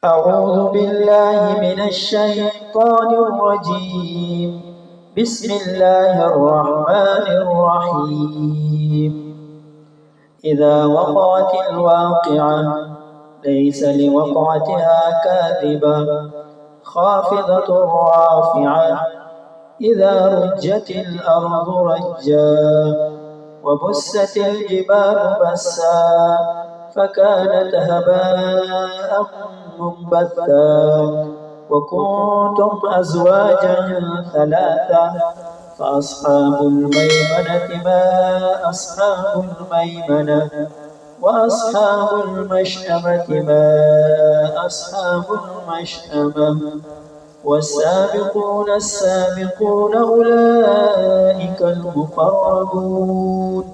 أعوذ بالله من الشيطان الرجيم. بسم الله الرحمن الرحيم. إذا وقعت الواقعة ليس لوقعتها كاذبة خافضة رافعة إذا رجت الأرض رجا وبست الجبال بسا فكانت هباء منبثا وكنتم أزواجا ثلاثة فأصحاب الميمنة ما أصحاب الميمنة وأصحاب المشأمة ما أصحاب المشأمة والسابقون السابقون أولئك المقربون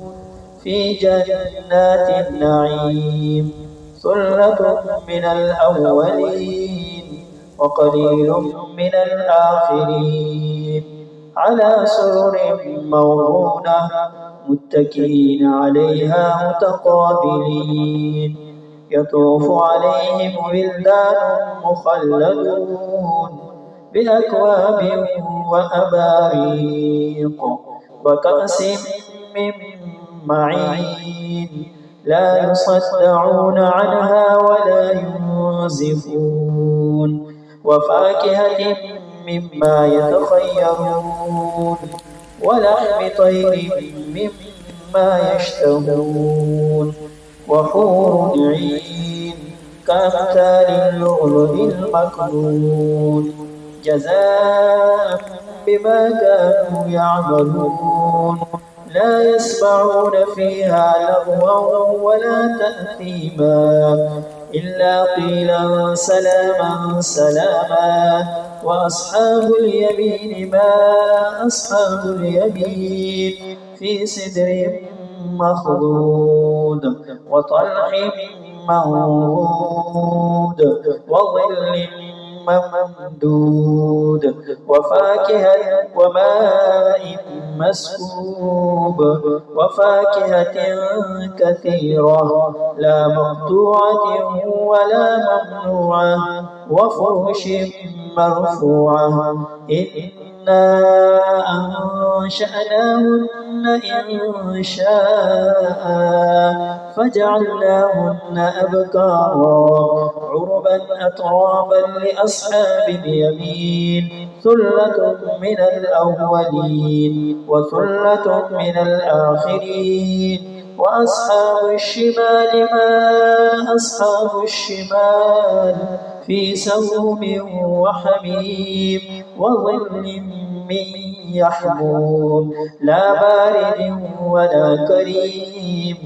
في جنات النعيم ثلة من الأولين وقليل من الآخرين على سرر موضونة متكئين عليها متقابلين يطوف عليهم ولدان مخلدون بأكواب وأباريق وكأس من معين لا يصدعون عنها ولا ينزفون وفاكهة مما يتخيرون ولحم طير مما يشتهون وحور عين كأمثال اللؤلؤ المكنون جزاء بما كانوا يعملون لا يسمعون فيها لغوا ولا تأثيما إلا قيلا سلاما سلاما وأصحاب اليمين ما أصحاب اليمين في سدر مخضود وطلح منضود وظل ممدود وفاكهة وماء مسكوب وفاكهة كثيرة لا مقطوعة ولا ممنوعة وفرش مرفوعة إنا أنشأناهن إنشاء فجعلناهن أبكارا عربا أترابا لأصحاب اليمين ثلة من الأولين وثلة من الآخرين وأصحاب الشمال ما أصحاب الشمال في سموم وحميم وظل من يحموم لا بارد ولا كريم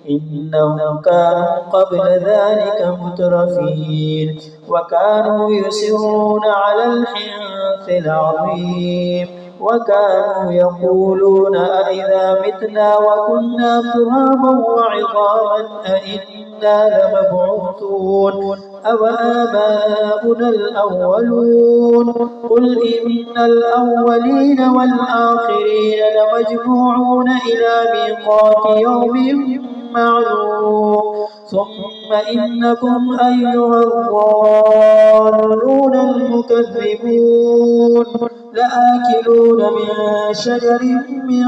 إنهم كانوا قبل ذلك مترفين وكانوا يسرون على الحنث العظيم وكانوا يقولون أئذا متنا وكنا ترابا وعظاما أئنا لمبعوثون أوآباؤنا الأولون قل إن الأولين والآخرين لمجموعون إلى ميقات يوم معلوم ثم إنكم أيها الضالون المكذبون لآكلون من شجر من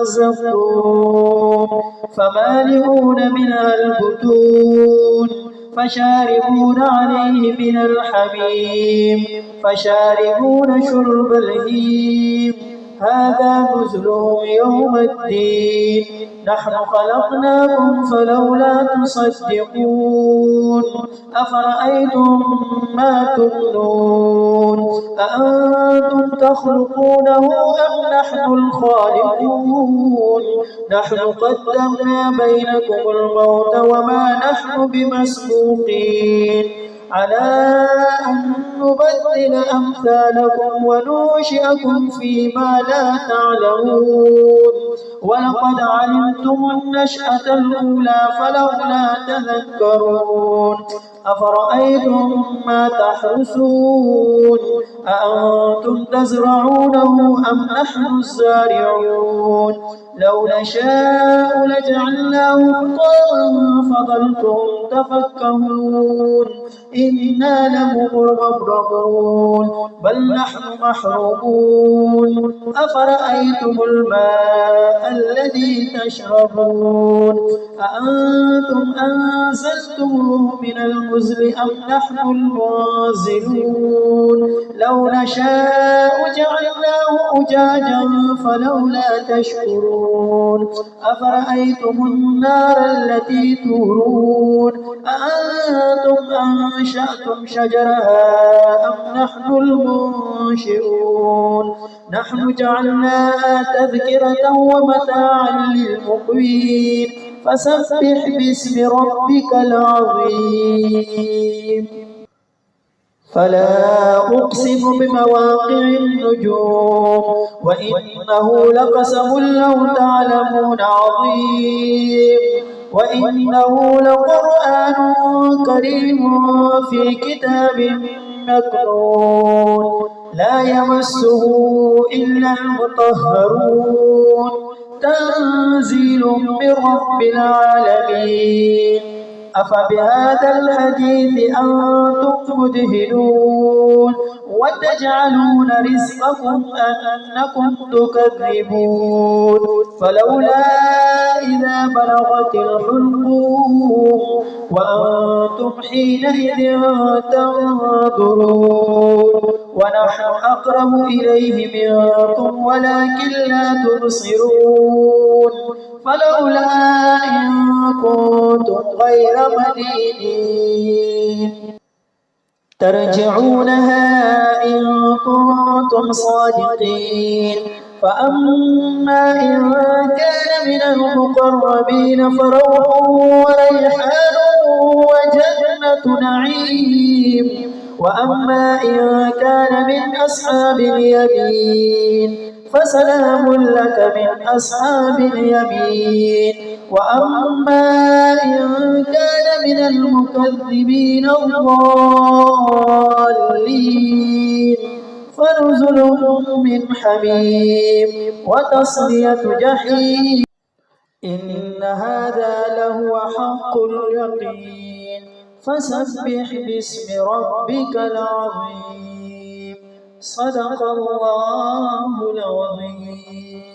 زقوم فمالئون منها البطون فشاربون عليه من الحميم فشاربون شرب الهيم هذا نزلهم يوم الدين نحن خلقناكم فلولا تصدقون أفرأيتم ما تمنون أأنتم تخلقونه أم نحن الخالقون نحن قدمنا بينكم الموت وما نحن بمسبوقين على أن نبدل أمثالكم وننشئكم فيما لا تعلمون ولقد علمتم النشأة الأولى فلولا تذكرون أفرأيتم ما تحرثون أأنتم تزرعونه أم نحن الزارعون لو نشاء لجعلناه حطاما فظلتم تفكهون إنا لمغرمون بل نحن محرومون أفرأيتم الماء الذي تشربون أأنتم أنزلتموه من المزن أم نحن المنزلون لو نشاء جعلناه أجاجا فلولا تشكرون أفرأيتم النار التي تورون أأنتم أنشأتم شجرها أم نحن المنشئون نحن جعلناها تذكرة ومتاعا للمقوين فسبح باسم ربك العظيم فلا أقسم بمواقع النجوم وإنه لقسم لو تعلمون عظيم وإنه لقرآن كريم في كتاب مكنون لا يمسه إلا المطهرون تنزيل من رب العالمين أفبهذا الحديث أنتم مدهنون وتجعلون رزقكم أنكم تكذبون فلولا إذا بلغت الحلقوم وأنتم حينئذ تنظرون ونحن أقرب إليه منكم ولكن لا تبصرون فلولا إن كنتم غير مدينين ترجعونها إن كنتم صادقين فأما إن كان من المقربين فروح وريحان وجنة نعيم وأما إن كان من أصحاب اليمين فسلام لك من أصحاب اليمين وأما إن كان من المكذبين الضالين فنزل من حميم وتصلية جحيم إن هذا لهو حق اليقين فسبح باسم ربك العظيم صدق الله العظيم.